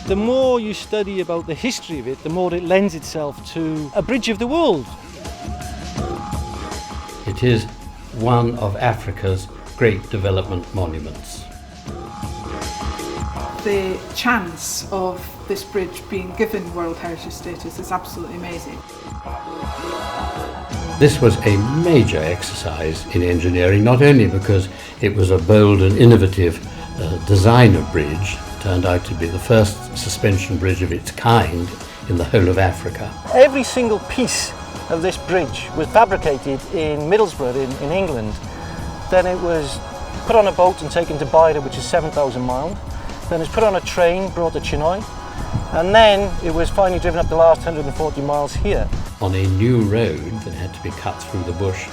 The more you study about the history of it, the more it lends itself to a bridge of the world. It is one of Africa's great development monuments. The chance of this bridge being given World Heritage status is absolutely amazing. This was a major exercise in engineering, not only because it was a bold and innovative design of bridge, turned out to be the first suspension bridge of its kind in the whole of Africa. Every single piece of this bridge was fabricated in Middlesbrough in England. Then it was put on a boat and taken to Beira, which is 7,000 miles. Then it was put on a train, brought to Chinoy, and then it was finally driven up the last 140 miles here. On a new road that had to be cut through the bush,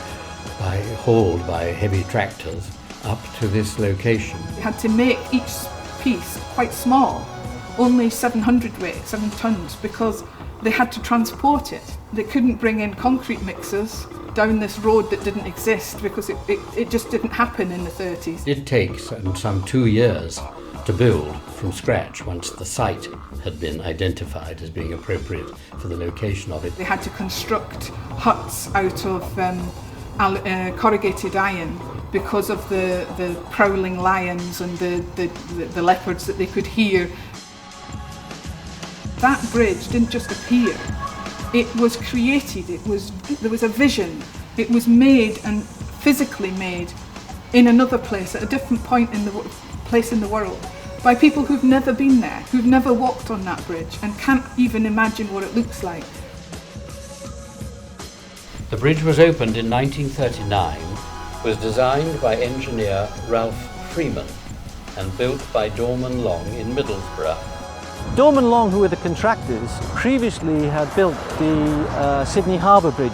hauled by heavy tractors up to this location. We had to make each piece quite small, only 700 weight, 7 tons, because they had to transport it. They couldn't bring in concrete mixers down this road that didn't exist because it just didn't happen in the 30s. It takes some 2 years to build from scratch once the site had been identified as being appropriate for the location of it. They had to construct huts out of corrugated iron because of the prowling lions and the leopards that they could hear. That bridge didn't just appear, it was created, there was a vision, it was made and physically made in another place at a different point in the place in the world by people who've never been there, who've never walked on that bridge and can't even imagine what it looks like. The bridge was opened in 1939, was designed by engineer Ralph Freeman and built by Dorman Long in Middlesbrough. Dorman Long, who were the contractors, previously had built the Sydney Harbour Bridge,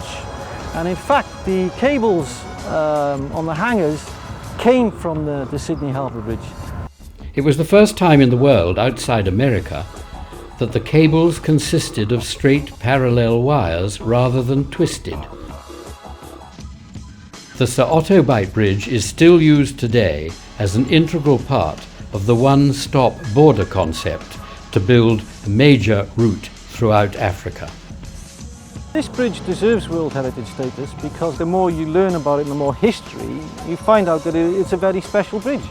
and in fact the cables on the hangars came from the Sydney Harbour Bridge. It was the first time in the world outside America that the cables consisted of straight parallel wires rather than twisted. The Sir Otto Beit Bridge is still used today as an integral part of the one-stop border concept to build a major route throughout Africa. This bridge deserves World Heritage status because the more you learn about it and the more history, you find out that it's a very special bridge.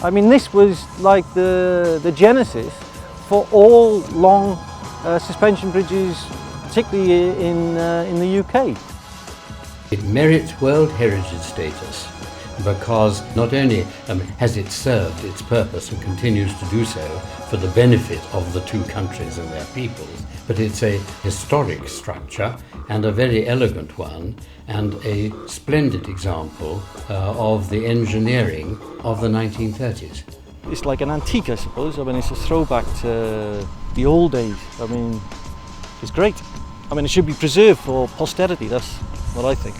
I mean, this was like the genesis for all long suspension bridges, particularly in the UK. It merits World Heritage status because not only has it served its purpose and continues to do so for the benefit of the two countries and their peoples, but it's a historic structure and a very elegant one and a splendid example of the engineering of the 1930s. It's like an antique, I suppose. I mean, it's a throwback to the old days. I mean, it's great. I mean, it should be preserved for posterity, that's what I think.